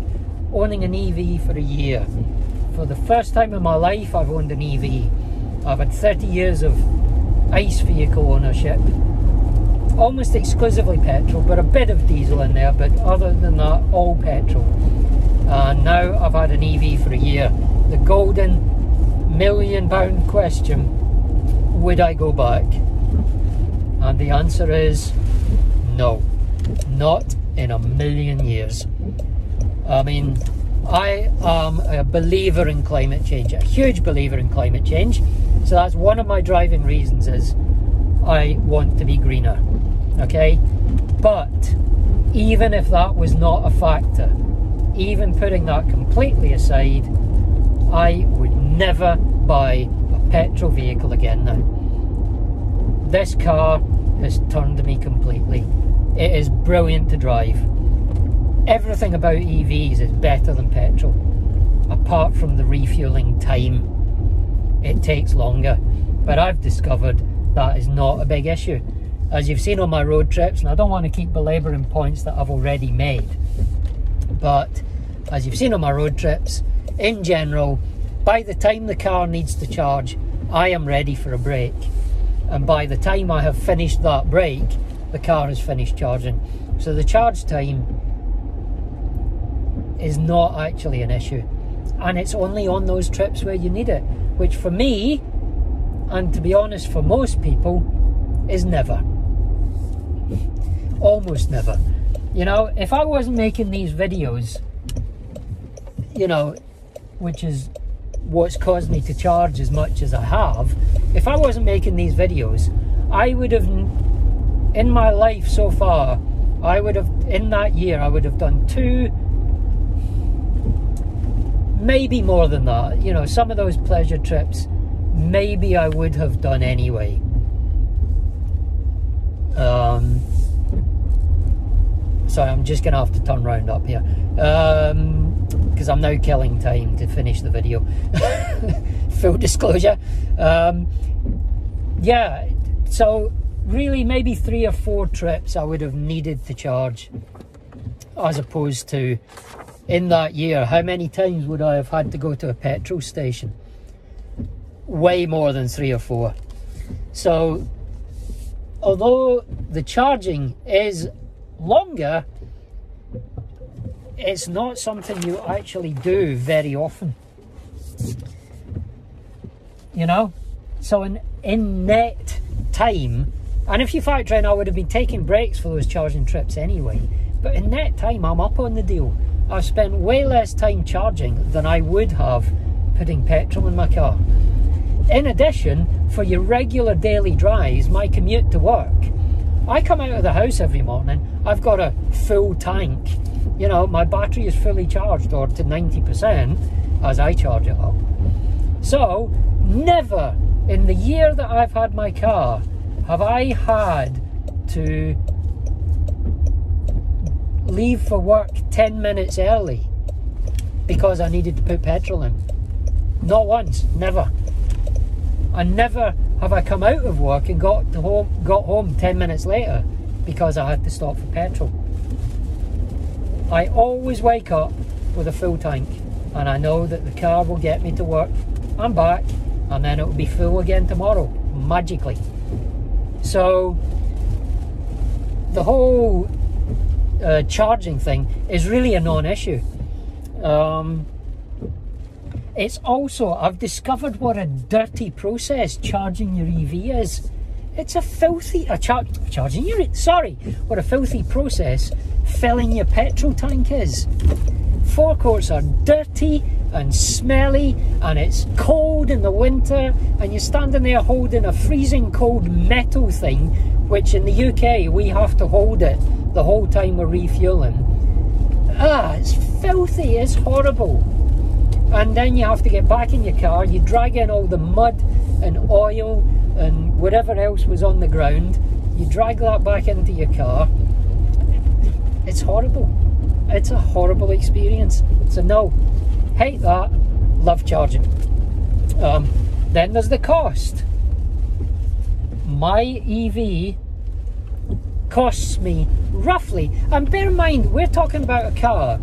Speaker 1: owning an EV for a year. For the first time in my life, I've owned an EV. I've had 30 years of ICE vehicle ownership, almost exclusively petrol, but a bit of diesel in there, but other than that, all petrol. And now I've had an EV for a year. The golden £1 million question: would I go back? And the answer is no, not in a million years. I mean, I am a believer in climate change, a huge believer in climate change. So that's one of my driving reasons, is I want to be greener, okay? But even if that was not a factor, even putting that completely aside, I would never buy a petrol vehicle again now. This car has turned me completely. It is brilliant to drive. Everything about EVs is better than petrol, apart from the refueling time. It takes longer, but I've discovered that is not a big issue. As you've seen on my road trips, and I don't want to keep belabouring points that I've already made, but as you've seen on my road trips, in general, by the time the car needs to charge, I am ready for a break. And by the time I have finished that break, the car has finished charging. So the charge time is not actually an issue. And it's only on those trips where you need it, which for me, and to be honest, for most people, is never. Almost never. You know, if I wasn't making these videos, you know, which is what's caused me to charge as much as I have, if I wasn't making these videos, I would have, in my life so far, I would have, in that year, I would have done 2, maybe more than that. You know, some of those pleasure trips, maybe I would have done anyway. Sorry, I'm just gonna have to turn round up here, because I'm now killing time to finish the video. Full disclosure. Yeah, so really maybe 3 or 4 trips I would have needed to charge, as opposed to, in that year, how many times would I have had to go to a petrol station? Way more than 3 or 4. So although the charging is longer, it's not something you actually do very often, you know. So in net time, and if you factor in I would have been taking breaks for those charging trips anyway, but in net time I'm up on the deal. I've spent way less time charging than I would have putting petrol in my car. In addition, for your regular daily drives, my commute to work, I come out of the house every morning, I've got a full tank. You know, my battery is fully charged, or to 90% as I charge it up. So, never in the year that I've had my car have I had to leave for work 10 minutes early because I needed to put petrol in. Not once, never. And never have I come out of work and got home 10 minutes later because I had to stop for petrol. I always wake up with a full tank, and I know that the car will get me to work and back, and then it will be full again tomorrow, magically. So the whole charging thing is really a non-issue. It's also, I've discovered what a dirty process charging your EV is. It's a filthy, what a filthy process filling your petrol tank is. Forecourts are dirty and smelly, and it's cold in the winter, and you're standing there holding a freezing cold metal thing, which in the UK we have to hold it the whole time we're refueling. It's filthy, it's horrible. And then you have to get back in your car, you drag in all the mud and oil and whatever else was on the ground, you drag that back into your car. It's horrible. It's a horrible experience. So no, hate that, love charging. Then there's the cost. My EV costs me roughly, and bear in mind, we're talking about a car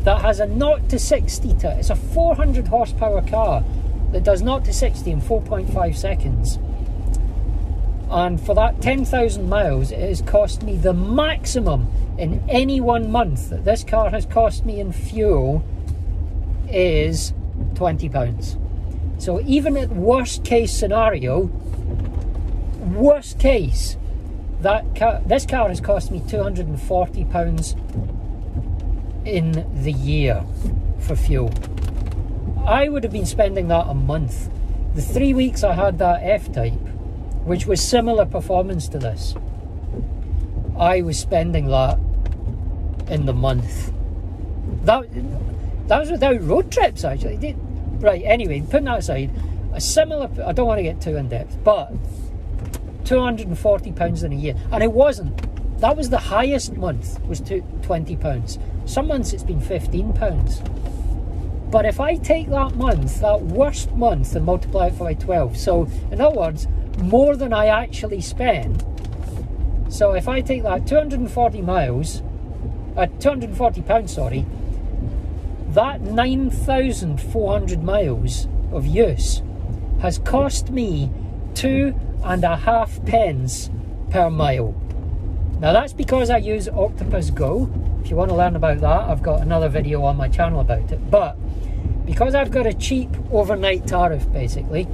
Speaker 1: that has a 0 to 60 it's a 400 horsepower car that does 0 to 60 in 4.5 seconds. And for that 10,000 miles, it has cost me the maximum in any 1 month that this car has cost me in fuel is £20. So even at worst case scenario, worst case, this car has cost me £240 in the year for fuel. I would have been spending that a month. The 3 weeks I had that F-Type, which was similar performance to this, I was spending that in the month. That was without road trips, actually. Right, anyway, putting that aside, a similar, I don't want to get too in depth, but £240 in a year. And it wasn't, that was the highest month, was £20. Some months it's been £15. But if I take that month, that worst month, and multiply it by 12, so in other words, more than I actually spend. So if I take that 240 miles, £240, sorry, that 9,400 miles of use has cost me 2.5 pence per mile. Now that's because I use Octopus Go. If you want to learn about that, I've got another video on my channel about it. But because I've got a cheap overnight tariff, basically,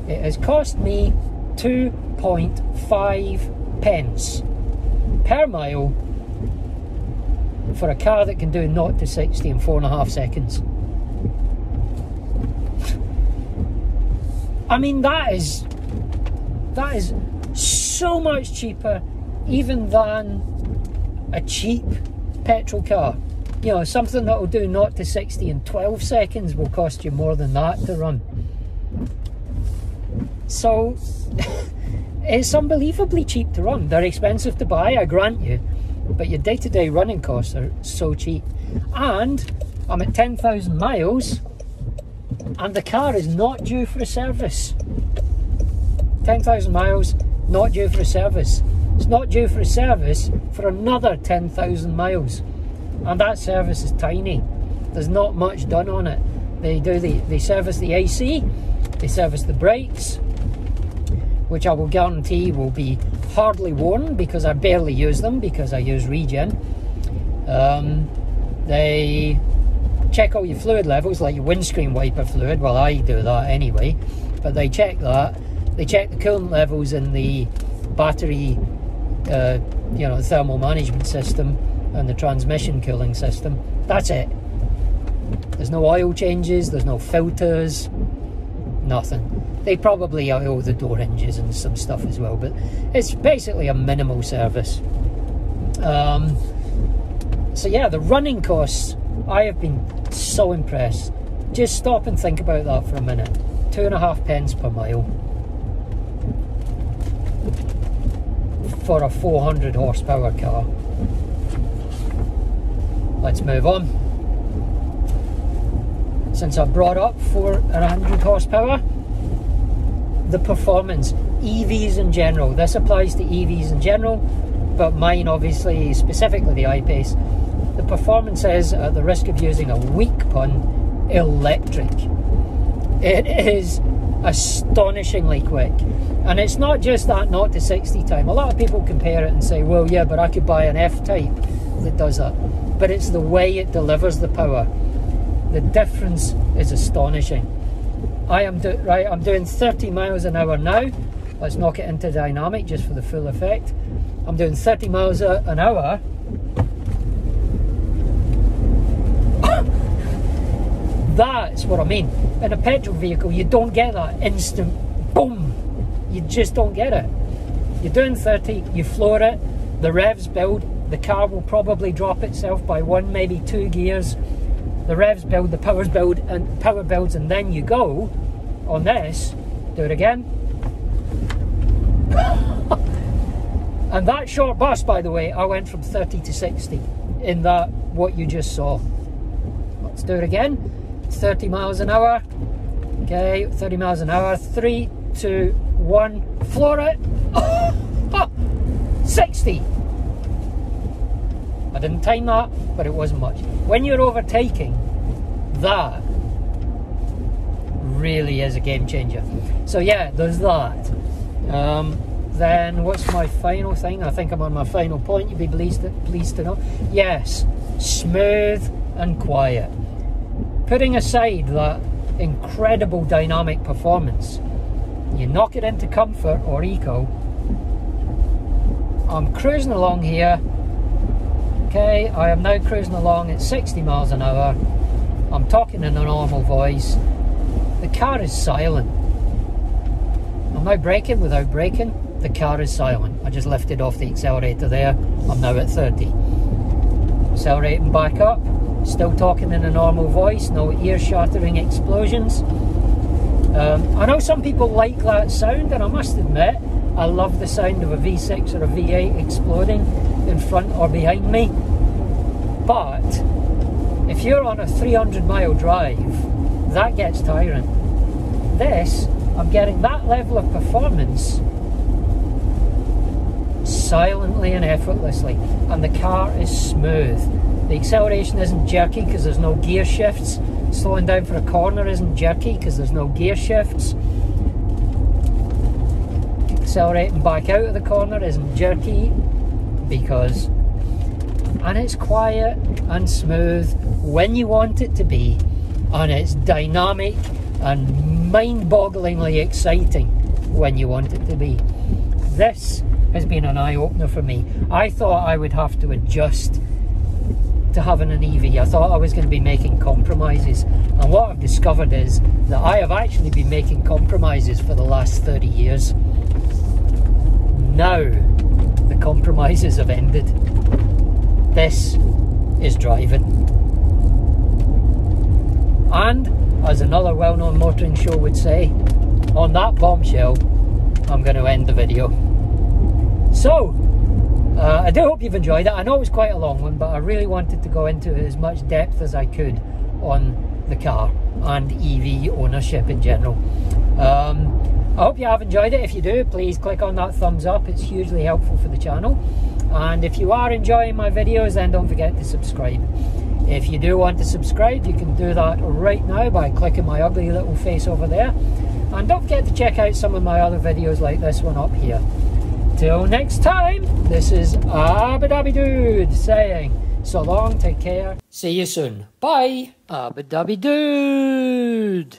Speaker 1: it has cost me 2.5 pence per mile for a car that can do 0 to 60 in 4.5 seconds. I mean, that is so much cheaper even than a cheap petrol car. You know, something that will do 0 to 60 in 12 seconds will cost you more than that to run. So it's unbelievably cheap to run. They're expensive to buy, I grant you, but your day-to-day running costs are so cheap. And I'm at 10,000 miles and the car is not due for a service. 10,000 miles, not due for a service. It's not due for a service for another 10,000 miles. And that service is tiny. There's not much done on it. They service the AC, they service the brakes, which I will guarantee will be hardly worn because I barely use them because I use regen. They check all your fluid levels, like your windscreen wiper fluid. Well, I do that anyway, but they check that. They check the coolant levels in the battery, the thermal management system and the transmission cooling system. That's it. There's no oil changes, there's no filters, nothing. They probably oil the door hinges and some stuff as well, but it's basically a minimal service. So yeah, the running costs, I have been so impressed. Just stop and think about that for a minute. 2.5 pence per mile for a 400 horsepower car. Let's move on. Since I brought up 400 horsepower, the performance, EVs in general, this applies to EVs in general, but mine obviously, specifically the IPace, the performance is, at the risk of using a weak pun, electric. It is astonishingly quick. And it's not just that 0 to 60 time. A lot of people compare it and say, well, yeah, but I could buy an F-Type that does that. But it's the way it delivers the power. The difference is astonishing. I'm doing 30 miles an hour now. Let's knock it into dynamic just for the full effect. I'm doing 30 miles an hour. That's what I mean. In a petrol vehicle, you don't get that instant boom. You just don't get it. You're doing 30, you floor it, the revs build, the car will probably drop itself by 1, maybe 2 gears. The revs build, the power builds, and then you go. On this, do it again. And that short burst, by the way, I went from 30 to 60 in that, what you just saw. Let's do it again. 30 miles an hour. Okay, 30 miles an hour. 3, 2, 1, floor it. 60. I didn't time that, but it wasn't much. When you're overtaking, that really is a game changer. So yeah, there's that. Then what's my final thing? I think I'm on my final point. You'd be pleased to know. Yes, smooth and quiet. Putting aside that incredible dynamic performance, you knock it into comfort or eco. I'm cruising along here. Okay, I am now cruising along at 60 miles an hour. I'm talking in a normal voice. The car is silent. I'm now braking without braking. The car is silent. I just lifted off the accelerator there. I'm now at 30. Accelerating back up. Still talking in a normal voice. No ear-shattering explosions. I know some people like that sound, and I must admit, I love the sound of a V6 or a V8 exploding in front or behind me. But if you're on a 300-mile drive, that gets tiring. This, I'm getting that level of performance silently and effortlessly, and the car is smooth. The acceleration isn't jerky because there's no gear shifts. Slowing down for a corner isn't jerky because there's no gear shifts. Accelerating back out of the corner isn't jerky because... And it's quiet and smooth when you want it to be, and it's dynamic and mind-bogglingly exciting when you want it to be. This has been an eye-opener for me. I thought I would have to adjust to having an EV. I thought I was going to be making compromises, and what I've discovered is that I have actually been making compromises for the last 30 years. Now the compromises have ended. This is driving. And as another well-known motoring show would say, on that bombshell, I'm going to end the video. So, I do hope you've enjoyed it. I know it was quite a long one, but I really wanted to go into as much depth as I could on the car and EV ownership in general. I hope you have enjoyed it. If you do, please click on that thumbs up. It's hugely helpful for the channel. And if you are enjoying my videos, then don't forget to subscribe. If you do want to subscribe, you can do that right now by clicking my ugly little face over there. And don't forget to check out some of my other videos like this one up here. Till next time, this is Abu Dhabi Dude saying so long, take care, see you soon. Bye, Abu Dhabi Dude.